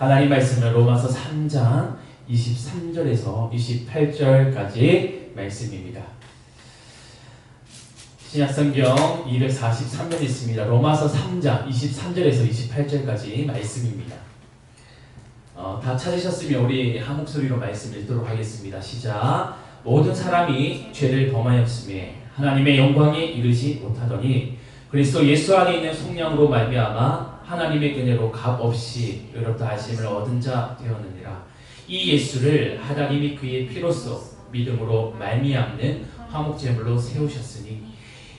하나님 말씀은 로마서 3장 23절에서 28절까지 말씀입니다. 신약성경 243면 있습니다. 로마서 3장 23절에서 28절까지 말씀입니다. 다 찾으셨으면 우리 한 목소리로 말씀 읽도록 하겠습니다. 시작. 모든 사람이 죄를 범하였음에 하나님의 영광에 이르지 못하더니 그리스도 예수 안에 있는 속량으로 말미암아 하나님의 은혜로 값없이 의롭다 하심을 얻은 자 되었느니라. 이 예수를 하나님이 그의 피로써 믿음으로 말미암는 화목제물로 세우셨으니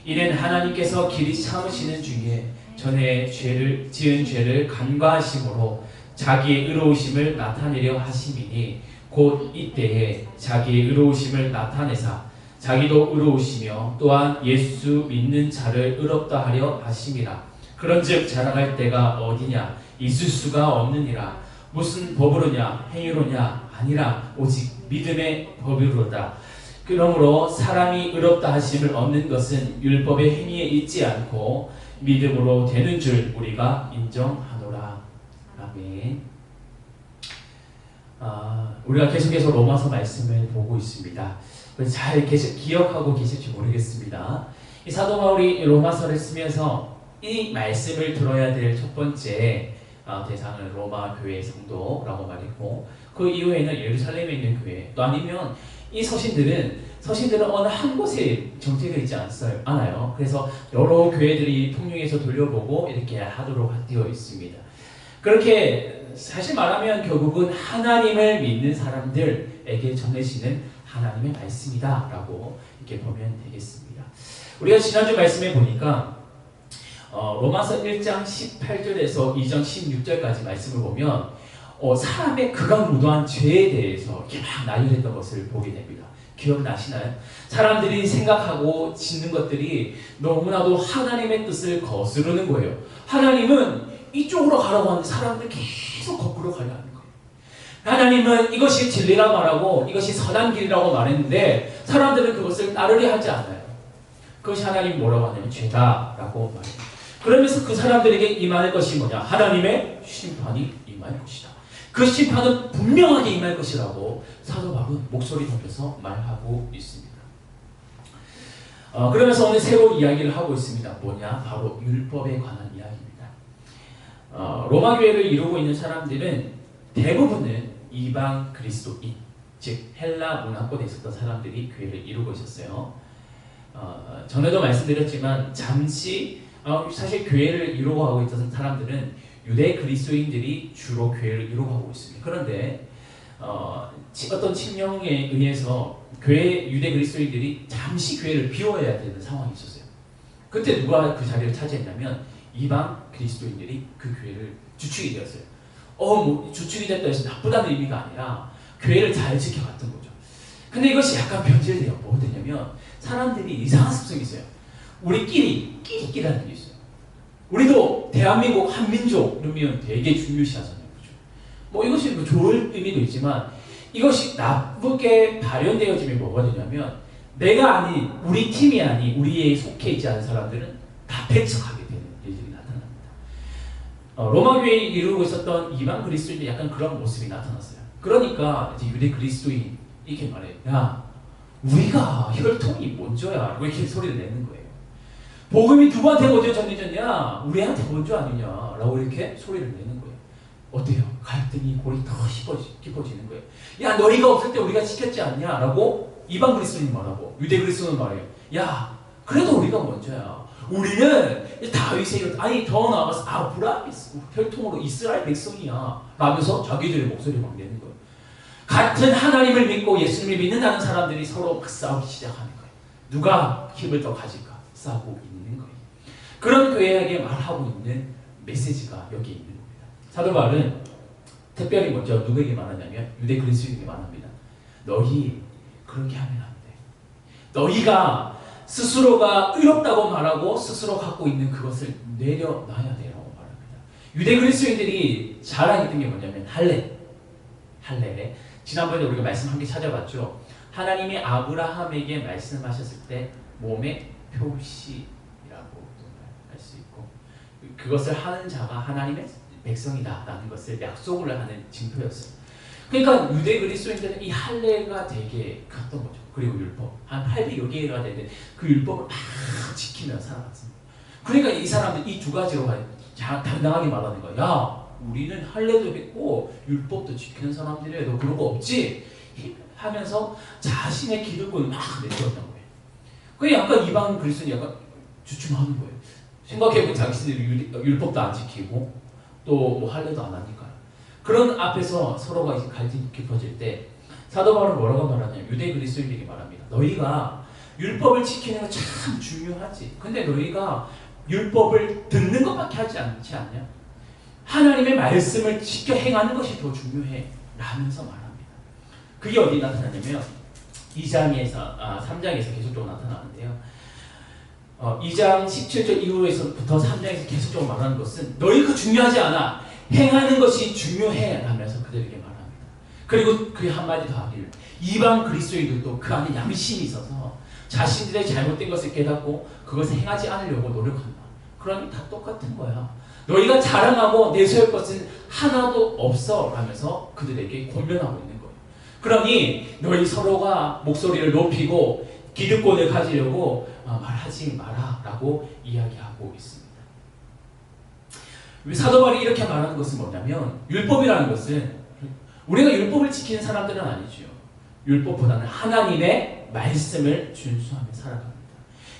이는 하나님께서 길이 참으시는 중에 전에 지은 죄를 간과하심으로 자기의 의로우심을 나타내려 하심이니 곧 이때에 자기의 의로우심을 나타내사 자기도 의로우시며 또한 예수 믿는 자를 의롭다 하려 하심이라. 그런즉 자랑할 때가 어디냐? 있을 수가 없느니라. 무슨 법으로냐? 행위로냐? 아니라 오직 믿음의 법으로다. 그러므로 사람이 의롭다 하심을 얻는 것은 율법의 행위에 있지 않고 믿음으로 되는 줄 우리가 인정하노라. 아멘. 우리가 계속해서 로마서 말씀을 보고 있습니다. 잘 기억하고 계실지 모르겠습니다. 이 사도 바울이 로마서를 쓰면서 이 말씀을 들어야 될 첫 번째 대상은 로마 교회의 성도라고 말했고, 그 이후에는 예루살렘에 있는 교회, 또 아니면 이 서신들은 어느 한 곳에 정체되어 있지 않아요. 그래서 여러 교회들이 통용해서 돌려보고 이렇게 하도록 되어 있습니다. 그렇게 사실 말하면 결국은 하나님을 믿는 사람들에게 전해지는 하나님의 말씀이다 라고 이렇게 보면 되겠습니다. 우리가 지난주 말씀에 보니까 로마서 1장 18절에서 2장 16절까지 말씀을 보면 사람의 극악무도한 죄에 대해서 이렇게 막 나열했던 것을 보게 됩니다. 기억나시나요? 사람들이 생각하고 짓는 것들이 너무나도 하나님의 뜻을 거스르는 거예요. 하나님은 이쪽으로 가라고 하는데 사람들 계속 거꾸로 가려 하는 거예요. 하나님은 이것이 진리라 말하고 이것이 선한 길이라고 말했는데 사람들은 그것을 따르려 하지 않아요. 그것이 하나님이 뭐라고 하냐면 죄다라고 말해요. 그러면서 그 사람들에게 임할 것이 뭐냐? 하나님의 심판이 임할 것이다. 그 심판은 분명하게 임할 것이라고 사도 바울은 목소리 높여서 말하고 있습니다. 그러면서 오늘 새로운 이야기를 하고 있습니다. 뭐냐? 바로 율법에 관한 이야기입니다. 로마 교회를 이루고 있는 사람들은 대부분은 이방 그리스도인, 즉 헬라 문화권에 있었던 사람들이 교회를 이루고 있었어요. 전에도 말씀드렸지만 잠시 사실 교회를 이루고 있던 사람들은 유대 그리스도인들이 주로 교회를 이루고 있습니다. 그런데 어떤 칙령에 의해서 유대 그리스도인들이 잠시 교회를 비워야 되는 상황이 있었어요. 그때 누가 그 자리를 차지했냐면 이방 그리스도인들이 그 교회를 주축이 되었어요. 주축이 됐다 해서 나쁘다는 의미가 아니라 교회를 잘 지켜갔던 거죠. 근데 이것이 약간 변질돼요. 뭐가 되냐면 사람들이 이상한 습성이 있어요. 끼리끼라는 게 있어요. 우리도 대한민국 한민족 이러면 되게 중요시하잖아요. 그렇죠? 이것이 좋을 의미도 있지만 이것이 나쁘게 발현되어지면 뭐가 되냐면 내가 아닌, 우리 팀이 아닌, 우리에 속해 있지 않은 사람들은 다 배척하게 되는 일들이 나타납니다. 로마 교회에 이루고 있었던 이방 그리스도인들이 약간 그런 모습이 나타났어요. 그러니까 이제 유대 그리스도인 이렇게 말해요. 야, 우리가 혈통이 먼저야. 이렇게 소리를 내는 거예요. 복음이 누구한테 먼저 전해졌냐? 우리한테 먼저 아니냐? 라고 이렇게 소리를 내는 거예요. 어때요? 갈등이 골이 더 깊어지는 거예요. 야, 너희가 없을 때 우리가 지켰지 않냐? 라고 이방 그리스도인 말하고 유대 그리스도는 말해요. 야, 그래도 우리가 먼저야. 우리는 다윗의 더 나아가서 아브라함 혈통으로 이스라엘 백성이야. 라면서 자기들의 목소리를 막 내는 거예요. 같은 하나님을 믿고 예수님을 믿는다는 사람들이 서로 막 싸우기 시작하는 거예요. 누가 힘을 더 가질까? 싸우고 있는 거예요. 그런 교회에게 말하고 있는 메시지가 여기 있는 겁니다. 사도 바울은 특별히 먼저 누구에게 말하냐면 유대 그리스도인에게 말합니다. 너희 그렇게 하면 안 돼. 너희가 스스로가 의롭다고 말하고 스스로 갖고 있는 그것을 내려놔야 돼라고 말합니다. 유대 그리스도인들이 자랑했던 게 뭐냐면 할례. 지난번에 우리가 말씀 한 개 찾아봤죠. 하나님이 아브라함에게 말씀하셨을 때 몸의 표시라고 할 수 있고 그것을 하는 자가 하나님의 백성이다라는 것을 약속을 하는 징표였어요. 그러니까 유대 그리스도인들은 이 할례가 되게 컸던 거죠. 그리고 율법 한 800여 개가 되는데 그 율법을 막 지키며 살아갔습니다. 그러니까 이 사람들 이 두 가지로 당당하게 말하는 거야. 야, 우리는 할례도 했고 율법도 지키는 사람들이야. 너 그런 거 없지? 하면서 자신의 기득권을 막 내세웠던 거예요. 그게 약간 이방 그리스도인이 약간 주춤하는 거예요. 생각해보면 자신들이 율법도 안 지키고 또 뭐 할례도 안 하니까요. 그런 앞에서 서로가 이제 갈등이 깊어질 때 사도 바울은 뭐라고 말하냐면 유대 그리스도인에게 말합니다. 너희가 율법을 지키는 거 참 중요하지. 근데 너희가 율법을 듣는 것밖에 하지 않지 않냐? 하나님의 말씀을 지켜 행하는 것이 더 중요해. 라면서 말합니다. 그게 어디 나타나냐면 3장에서 계속적으로 나타나는데요. 2장 17절 이후에서부터 3장에서 계속적으로 말하는 것은 너희가 중요하지 않아. 행하는 것이 중요해. 라면서 그들에게 말합니다. 그리고 그 한마디 더 하기를 이방 그리스도인들도 그 안에 양심이 있어서 자신들의 잘못된 것을 깨닫고 그것을 행하지 않으려고 노력한다. 그러니 다 똑같은 거야. 너희가 자랑하고 내세울 것은 하나도 없어. 라면서 그들에게 권면하고 있는 거예요. 그러니 너희 서로가 목소리를 높이고 기득권을 가지려고 말하지 마라. 라고 이야기하고 있습니다. 사도 바울이 이렇게 말하는 것은 뭐냐면 율법이라는 것은 우리가 율법을 지키는 사람들은 아니죠. 율법보다는 하나님의 말씀을 준수하며 살아갑니다.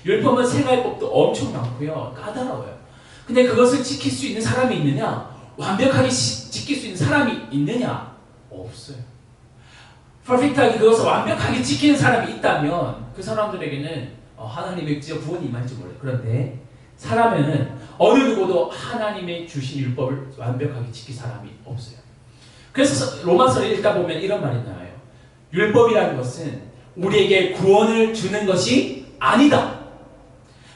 율법은 생활법도 엄청 많고요. 까다로워요. 근데 그것을 지킬 수 있는 사람이 있느냐? 완벽하게 지킬 수 있는 사람이 있느냐? 없어요. 퍼펙트하게 그것을 완벽하게 지키는 사람이 있다면 그 사람들에게는 하나님의 구원이 임할지 몰라요. 그런데 사람에는 어느 누구도 하나님의 주신 율법을 완벽하게 지킬 사람이 없어요. 그래서 로마서를 읽다 보면 이런 말이 나와요. 율법이라는 것은 우리에게 구원을 주는 것이 아니다.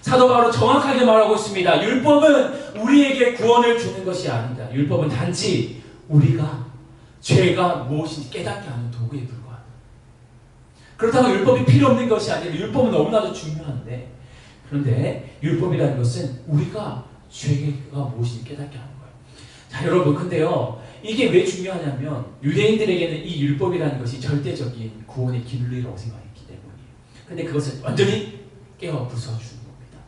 사도 바울은 정확하게 말하고 있습니다. 율법은 우리에게 구원을 주는 것이 아니다. 율법은 단지 우리가 죄가 무엇인지 깨닫게 하는 도구에 불과하다. 그렇다고 율법이 필요 없는 것이 아니라 율법은 너무나도 중요한데, 그런데 율법이라는 것은 우리가 죄가 무엇인지 깨닫게 하는 거예요. 자, 여러분, 근데요, 이게 왜 중요하냐면 유대인들에게는 이 율법이라는 것이 절대적인 구원의 길이라고 생각했기 때문이에요. 근데 그것을 완전히 깨어 부숴주는 겁니다.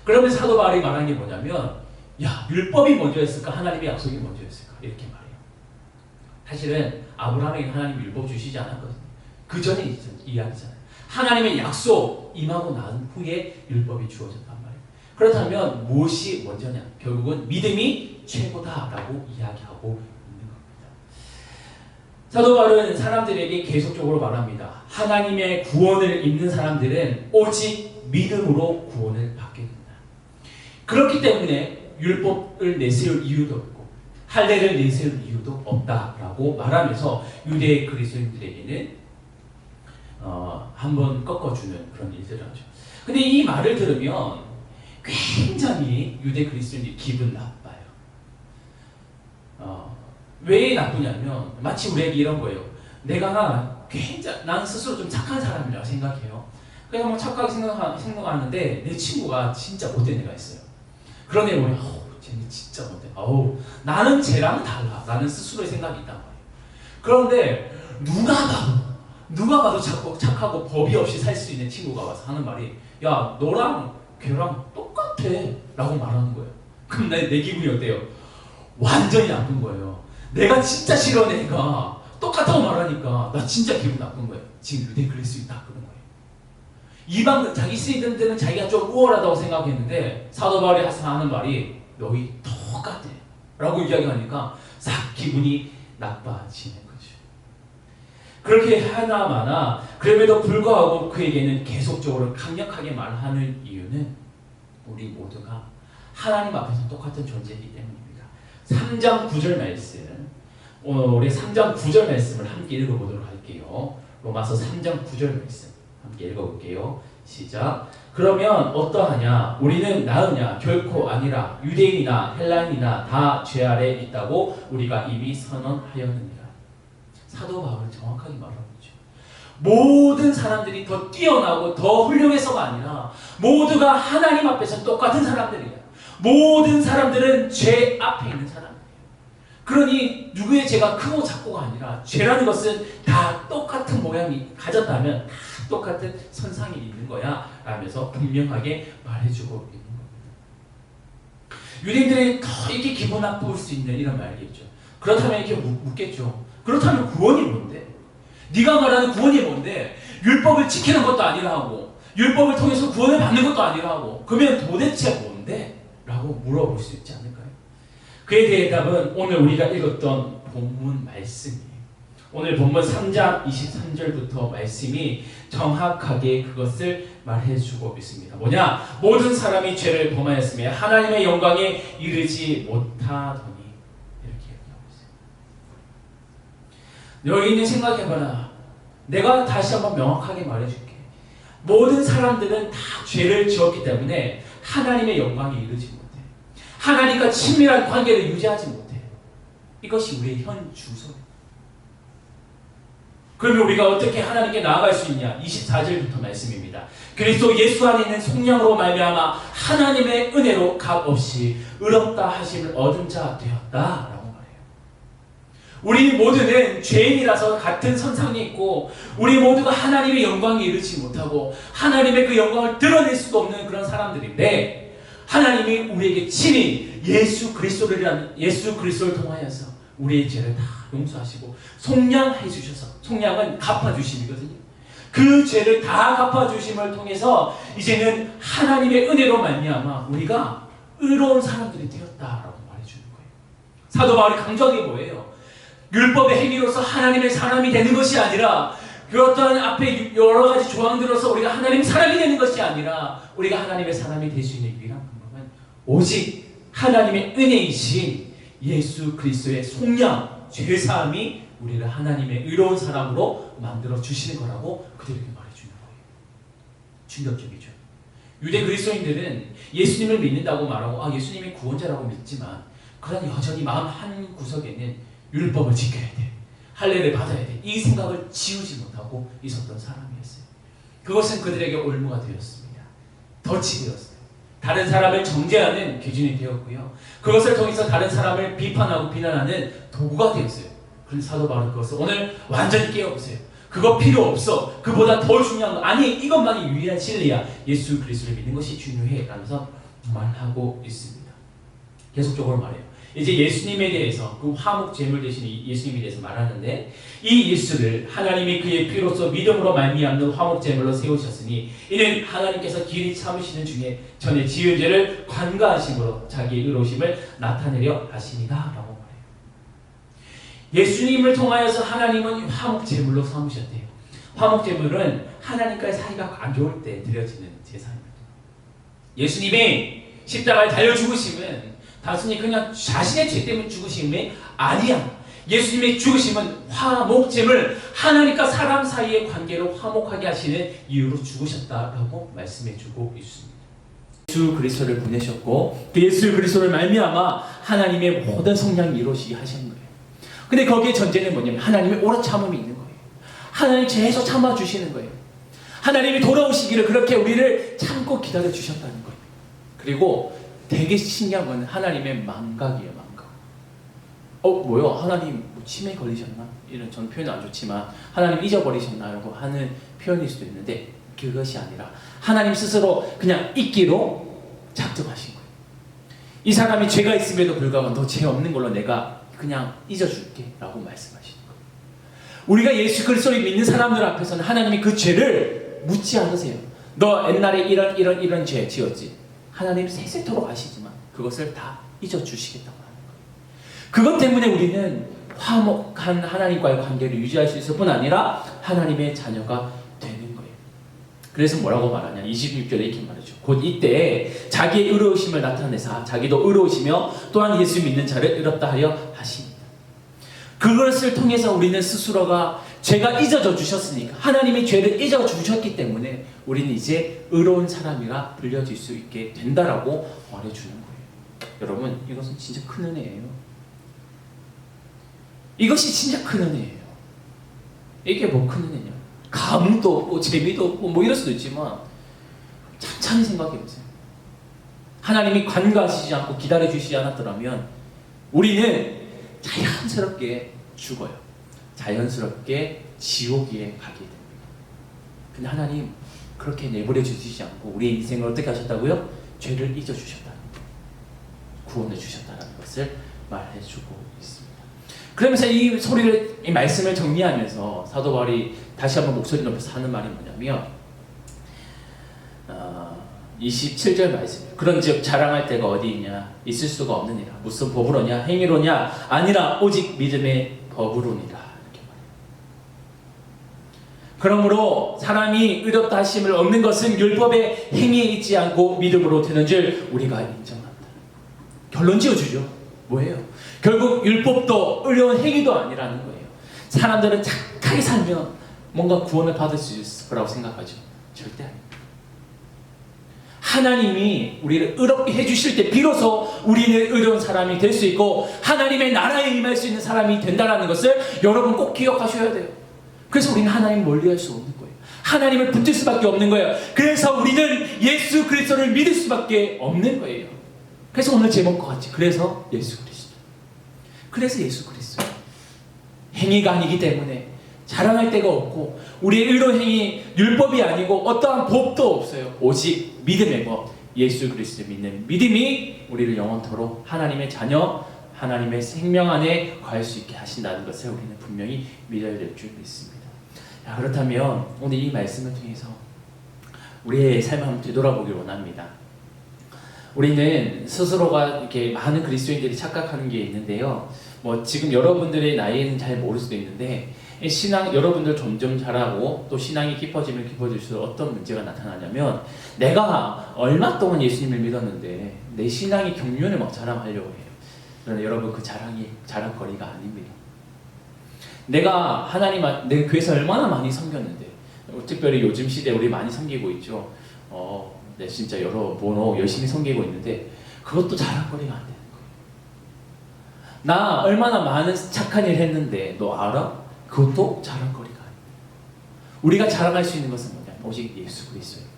그러면 사도 바울이 말한 게 뭐냐면, 야, 율법이 먼저였을까? 하나님의 약속이 먼저였을까? 이렇게 말해요. 사실은 아브라함에게 하나님이 율법 주시지 않았거든요. 그 전에 이야기잖아요. 하나님의 약속 임하고 난 후에 율법이 주어졌단 말이에요. 그렇다면 무엇이 먼저냐? 결국은 믿음이 최고다라고 이야기하고 있는 겁니다. 사도 바울은 사람들에게 계속적으로 말합니다. 하나님의 구원을 입는 사람들은 오직 믿음으로 구원을 받게 된다. 그렇기 때문에 율법을 내세울 이유도 없고 할례를 내세울 이유도 없다라고 말하면서 유대 그리스도인들에게는 한번 꺾어주는 그런 일들을 하죠. 근데 이 말을 들으면 굉장히 유대 그리스도인들이 기분 나빠요. 왜 나쁘냐면 마치 우리에게 이런 거예요. 난 스스로 좀 착한 사람이라고 생각해요. 그냥 뭐 착하게 생각하는데 내 친구가 진짜 못된 애가 있어요. 그런 애 보면 쟤는 진짜 못돼. 나는 쟤랑 달라. 나는 스스로의 생각이 있단 말이에요. 그런데 누가 봐도 착하고 법이 없이 살 수 있는 친구가 와서 하는 말이, 야, 너랑 걔랑 똑같아 라고 말하는 거예요. 그럼 내 기분이 어때요? 완전히 나쁜 거예요. 내가 진짜 싫어하는 애가 똑같다고 말하니까 나 진짜 기분 나쁜 거예요. 지금 유대 그리스도인이 딱 그런 거예요. 이방 자기 스이든들은 자기가 좀 우월하다고 생각했는데 사도 바울이 하는 말이 너희 똑같아 라고 이야기하니까 싹 기분이 나빠지는 거죠. 그렇게 하나마나 그럼에도 불구하고 그에게는 계속적으로 강력하게 말하는 이유는 우리 모두가 하나님 앞에서 똑같은 존재이기 때문입니다. 3장 9절 말씀, 우리 3장 9절 말씀을 함께 읽어보도록 할게요. 로마서 3장 9절 말씀 함께 읽어볼게요. 시작. 그러면 어떠하냐? 우리는 나으냐? 결코 아니라 유대인이나 헬라인이나 다 죄 아래 있다고 우리가 이미 선언하였느니라. 사도 바울은 정확하게 말하고 있죠. 모든 사람들이 더 뛰어나고 더 훌륭해서가 아니라 모두가 하나님 앞에서 똑같은 사람들이에요. 모든 사람들은 죄 앞에 있는 사람들이에요. 그러니 누구의 죄가 크고 작고가 아니라 죄라는 것은 다 똑같은 모양이 가졌다면 다 똑같은 선상이 있는 거야 라면서 분명하게 말해주고 있는 겁니다. 유대인들이 더 이렇게 기분 나쁠 수 있는 이런 말이겠죠. 그렇다면 이렇게 묻겠죠. 그렇다면 구원이 뭔데? 네가 말하는 구원이 뭔데? 율법을 지키는 것도 아니라 하고 율법을 통해서 구원을 받는 것도 아니라 하고 그러면 도대체 뭔데? 라고 물어볼 수 있지 않을까요? 그에 대답은 오늘 우리가 읽었던 본문 말씀이에요. 오늘 본문 3장 23절부터 말씀이 정확하게 그것을 말해주고 있습니다. 뭐냐? 모든 사람이 죄를 범하였으며 하나님의 영광에 이르지 못하더니 이렇게 얘기하고 있어요. 여기는 생각해봐라. 내가 다시 한번 명확하게 말해줄게. 모든 사람들은 다 죄를 지었기 때문에 하나님의 영광에 이르지 못해. 하나님과 친밀한 관계를 유지하지 못해. 이것이 우리의 현 주소예요. 그러면 우리가 어떻게 하나님께 나아갈 수 있냐? 24절부터 말씀입니다. 그리스도 예수 안에 있는 속량으로 말미암아 하나님의 은혜로 값없이 의롭다 하심을 얻은 자 되었다라고 말해요. 우리 모두는 죄인이라서 같은 선상에 있고 우리 모두가 하나님의 영광에 이르지 못하고 하나님의 그 영광을 드러낼 수도 없는 그런 사람들인데 하나님이 우리에게 친히 예수 그리스도를 통하여서 우리의 죄를 다 용서하시고 속량해 주셔서, 속량은 갚아주심이거든요. 그 죄를 다 갚아주심을 통해서 이제는 하나님의 은혜로 말미암아 우리가 의로운 사람들이 되었다라고 말해주는 거예요. 사도 바울이 강조한 게 뭐예요? 율법의 행위로서 하나님의 사람이 되는 것이 아니라 그 어떤 앞에 여러 가지 조항들로서 우리가 하나님의 사람이 되는 것이 아니라 우리가 하나님의 사람이 될 수 있는 유일한 방법은 오직 하나님의 은혜이신 예수 그리스도의 속량, 죄사함이 우리를 하나님의 의로운 사람으로 만들어 주시는 거라고 그들에게 말해주는 거예요. 충격적이죠. 유대 그리스도인들은 예수님을 믿는다고 말하고 예수님이 구원자라고 믿지만 그러나 여전히 마음 한 구석에는 율법을 지켜야 돼, 할례를 받아야 돼, 이 생각을 지우지 못하고 있었던 사람이었어요. 그것은 그들에게 올무가 되었습니다. 덫이 되었어요. 다른 사람을 정죄하는 기준이 되었고요. 그것을 통해서 다른 사람을 비판하고 비난하는 도구가 되었어요. 그런데 사도 바울은 그것을 오늘 완전히 깨워보세요. 그거 필요 없어. 그보다 더 중요한 거 아니, 이것만이 유일한 진리야. 예수 그리스도를 믿는 것이 중요해 라면서 말하고 있습니다. 계속적으로 말해요. 이제 예수님에 대해서, 그 화목 제물 되신 예수님에 대해서 말하는데, 이 예수를 하나님이 그의 피로써 믿음으로 말미암는 화목 제물로 세우셨으니 이는 하나님께서 길이 참으시는 중에 전에 지은 죄를 관가하심으로 자기의 의로우심을 나타내려 하시니라 라고 말해요. 예수님을 통하여서 하나님은 화목 제물로 삼으셨대요. 화목 제물은 하나님과의 사이가 안 좋을 때 드려지는 제사입니다. 예수님이 십자가에 달려 죽으심은 단순히 그냥 자신의 죄 때문에 죽으심이 아니야. 예수님의 죽으심은 화목제물, 하나님과 사람 사이의 관계를 화목하게 하시는 이유로 죽으셨다라고 말씀해주고 있습니다. 예수 그리스도를 보내셨고 그 예수 그리스도를 말미암아 하나님의 모든 성량을 이루시게 하신 거예요. 근데 거기에 전제는 뭐냐면 하나님의 오래 참음이 있는 거예요. 하나님이 계속 참아주시는 거예요. 하나님이 돌아오시기를 그렇게 우리를 참고 기다려주셨다는 거예요. 그리고 되게 신기한 건 하나님의 망각이에요. 망각. 뭐요? 하나님 치매 걸리셨나? 이런 저는 표현은 안 좋지만 하나님 잊어버리셨나라고 하는 표현일 수도 있는데 그것이 아니라 하나님 스스로 그냥 잊기로 작정하신 거예요. 이 사람이 죄가 있음에도 불구하고 너 죄 없는 걸로 내가 그냥 잊어줄게 라고 말씀하시는 거예요. 우리가 예수 그리스도를 믿는 사람들 앞에서는 하나님이 그 죄를 묻지 않으세요. 너 옛날에 이런 죄 지었지. 하나님 세세토록 아시지만 그것을 다 잊어주시겠다고 하는 거예요. 그것 때문에 우리는 화목한 하나님과의 관계를 유지할 수 있을 뿐 아니라 하나님의 자녀가 되는 거예요. 그래서 뭐라고 말하냐? 26절에 이렇게 말하죠. 곧 이때 자기의 의로우심을 나타내사 자기도 의로우시며 또한 예수 믿는 자를 의롭다 하여 하십니다. 그것을 통해서 우리는 스스로가 죄가 잊어져 주셨으니까 하나님이 죄를 잊어 주셨기 때문에 우리는 이제 의로운 사람이라 불려질 수 있게 된다라고 말해주는 거예요. 여러분, 이것은 진짜 큰 은혜예요. 이것이 진짜 큰 은혜예요. 이게 뭐 큰 은혜냐? 감도 없고 재미도 없고 뭐 이럴 수도 있지만 찬찬히 생각해보세요. 하나님이 관가하시지 않고 기다려주시지 않았더라면 우리는 자연스럽게 죽어요. 자연스럽게 지옥에 가게 됩니다. 근데 하나님 그렇게 내버려 주시지 않고 우리의 인생을 어떻게 하셨다고요? 죄를 잊어주셨다는 거예요. 구원해 주셨다는 것을 말해주고 있습니다. 그러면서 이 말씀을 정리하면서 사도 바울이 다시 한번 목소리 높여서 하는 말이 뭐냐면 27절 말씀. 그런즉 자랑할 데가 어디 있냐? 있을 수가 없느니라. 무슨 법으로냐? 행위로냐? 아니라 오직 믿음의 법으로니라. 이렇게 말해요. 그러므로 사람이 의롭다 하심을 얻는 것은 율법의 행위에 있지 않고 믿음으로 되는 줄 우리가 인정한다. 결론 지어주죠. 뭐예요? 결국 율법도 의로운 행위도 아니라는 거예요. 사람들은 착하게 살면 뭔가 구원을 받을 수 있을 거라고 생각하죠. 절대 아닙니다. 하나님이 우리를 의롭게 해주실 때 비로소 우리는 의로운 사람이 될 수 있고 하나님의 나라에 임할 수 있는 사람이 된다는 것을 여러분 꼭 기억하셔야 돼요. 그래서 우리는 하나님을 멀리할 수 없는 거예요. 하나님을 붙들 수밖에 없는 거예요. 그래서 우리는 예수 그리스도를 믿을 수밖에 없는 거예요. 그래서 오늘 제목과 같이 그래서 예수 그리스도. 그래서 예수 그리스도. 행위가 아니기 때문에 자랑할 데가 없고 우리의 의로운 행위 율법이 아니고 어떠한 법도 없어요. 오직 믿음의 법, 예수 그리스도를 믿는 믿음이 우리를 영원토록 하나님의 자녀, 하나님의 생명 안에 거할 수 있게 하신다는 것을 우리는 분명히 믿어야 될 줄 믿습니다. 자, 그렇다면 오늘 이 말씀을 통해서 우리의 삶을 한번 되돌아보길 원합니다. 우리는 스스로가 이렇게 많은 그리스도인들이 착각하는 게 있는데요. 뭐 지금 여러분들의 나이에는 잘 모를 수도 있는데 신앙 여러분들 점점 잘하고 또 신앙이 깊어지면 깊어질수록 어떤 문제가 나타나냐면 내가 얼마 동안 예수님을 믿었는데 내 신앙이 경륜을 막 자랑하려고 해요. 그러나 여러분 그 자랑거리가 아닙니다. 내가 내 교회에서 얼마나 많이 섬겼는데 특별히 요즘 시대에 우리 많이 섬기고 있죠. 네, 진짜 여러 번호 열심히 섬기고 있는데 그것도 자랑거리가 안 되는 거예요. 나 얼마나 많은 착한 일 했는데 너 알아? 그것도 자랑거리가 아닙니다. 우리가 자랑할 수 있는 것은 뭐냐? 오직 예수 그리스도예요.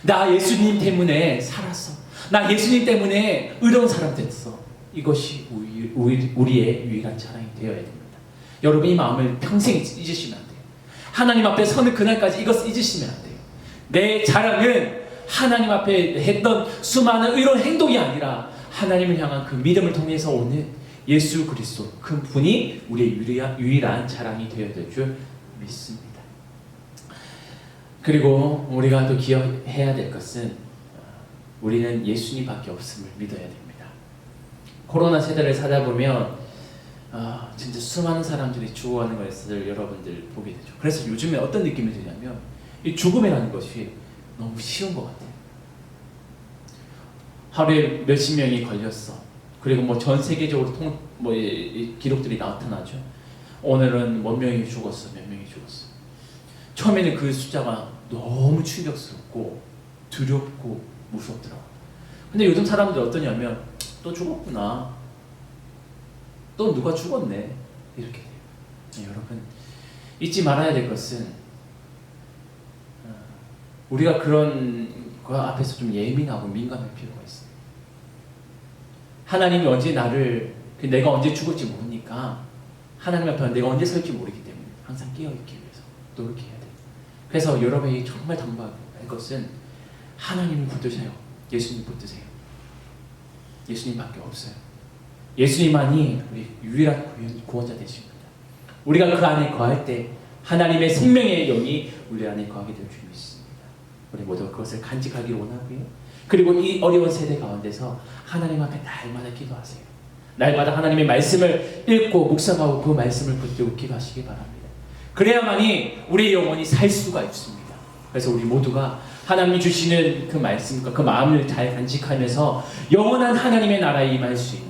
나 예수님 때문에 살았어. 나 예수님 때문에 의로운 사람 됐어. 이것이 우리의 유일한 자랑이 되어야 됩니다. 여러분 이 마음을 평생 잊으시면 안 돼요. 하나님 앞에 서는 그날까지 이것을 잊으시면 안 돼요. 내 자랑은 하나님 앞에 했던 수많은 의로운 행동이 아니라 하나님을 향한 그 믿음을 통해서 오는 예수 그리스도 그 분이 우리의 유일한 자랑이 되어야 될 줄 믿습니다. 그리고 우리가 또 기억해야 될 것은 우리는 예수님밖에 없음을 믿어야 됩니다. 코로나 세대를 살아보면 진짜 수많은 사람들이 죽어가는 것을 여러분들 보게 되죠. 그래서 요즘에 어떤 느낌이 드냐면 이 죽음이라는 것이 너무 쉬운 것 같아요. 하루에 몇십 명이 걸렸어. 그리고 뭐 전 세계적으로 기록들이 나타나죠. 오늘은 몇 명이 죽었어, 몇 명이 죽었어. 처음에는 그 숫자가 너무 충격스럽고 두렵고 무섭더라고. 근데 요즘 사람들 어떠냐면 또 죽었구나. 또 누가 죽었네. 이렇게 돼요. 네, 여러분 잊지 말아야 될 것은 우리가 그런 거 앞에서 좀 예민하고 민감할 필요가 있어요. 하나님이 언제 내가 언제 죽을지 모르니까 하나님 앞에 내가 언제 설지 모르기 때문에 항상 깨어있기 위해서 노력해야 돼요. 그래서 여러분이 정말 당부할 것은 하나님을 붙드세요. 예수님 붙드세요. 예수님밖에 없어요. 예수님만이 우리 유일한 구원자 되십니다. 우리가 그 안에 거할 때 하나님의 생명의 영이 우리 안에 거하게 될 줄 믿습니다. 우리 모두가 그것을 간직하기를 원하고요. 그리고 이 어려운 세대 가운데서 하나님 앞에 날마다 기도하세요. 날마다 하나님의 말씀을 읽고 묵상하고 그 말씀을 붙들고 기도하시기 바랍니다. 그래야만이 우리의 영혼이 살 수가 있습니다. 그래서 우리 모두가 하나님이 주시는 그 말씀과 그 마음을 잘 간직하면서 영원한 하나님의 나라에 임할 수 있는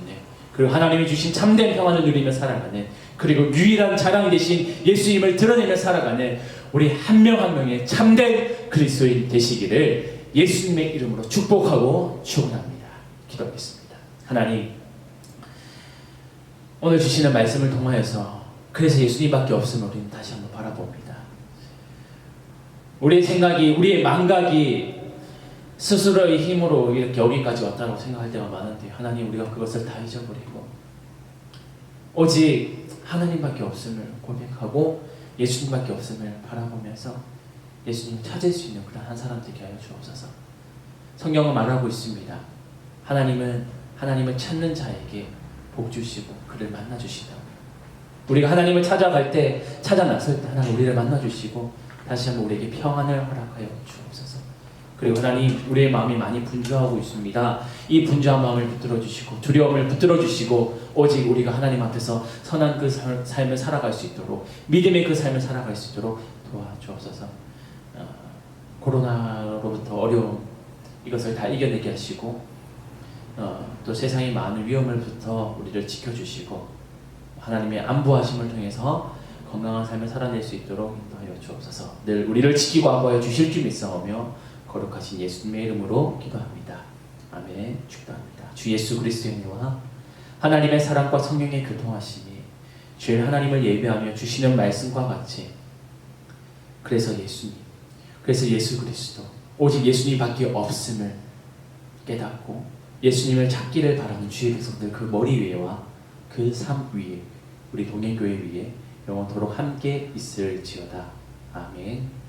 그리고 하나님이 주신 참된 평안을 누리며 살아가는 그리고 유일한 자랑이 되신 예수님을 드러내며 살아가는 우리 한 명 한 명의 참된 그리스도인 되시기를 예수님의 이름으로 축복하고 축원합니다. 기도하겠습니다. 하나님, 오늘 주시는 말씀을 통하여서 그래서 예수님밖에 없음을 우리는 다시 한번 바라봅니다. 우리의 생각이, 우리의 망각이 스스로의 힘으로 이렇게 여기까지 왔다고 생각할 때가 많은데 하나님 우리가 그것을 다 잊어버리고 오직 하나님밖에 없음을 고백하고 예수님밖에 없음을 바라보면서 예수님을 찾을 수 있는 그런 한 사람 되게 하여 주옵소서. 성경은 말하고 있습니다. 하나님을 찾는 자에게 복 주시고 그를 만나 주시다. 우리가 하나님을 찾아갈 때, 찾아 나설 때 하나님 우리를 만나 주시고 다시 한번 우리에게 평안을 허락하여 주옵소서. 그리고 하나님, 우리의 마음이 많이 분주하고 있습니다. 이 분주한 마음을 붙들어 주시고 두려움을 붙들어 주시고 오직 우리가 하나님 앞에서 선한 그 삶을 살아갈 수 있도록, 믿음의 그 삶을 살아갈 수 있도록 도와주옵소서. 코로나로부터 어려움 이것을 다 이겨내게 하시고 또 세상의 많은 위험을부터 우리를 지켜주시고 하나님의 안보하심을 통해서 건강한 삶을 살아낼 수 있도록 인도하여 주옵소서. 늘 우리를 지키고 안보하여 주실 줄 믿사오며 거룩하신 예수님의 이름으로 기도합니다. 아멘. 축도합니다. 주 예수 그리스도의 은혜와 하나님의 사랑과 성령의 교통하심이 주의 하나님을 예배하며 주시는 말씀과 같이 그래서 예수 그리스도 오직 예수님밖에 없음을 깨닫고 예수님을 찾기를 바라는 주의 백성들 그 머리 위에와 그 삶 위에 우리 동행교회 위에 영원토록 함께 있을지어다. 아멘.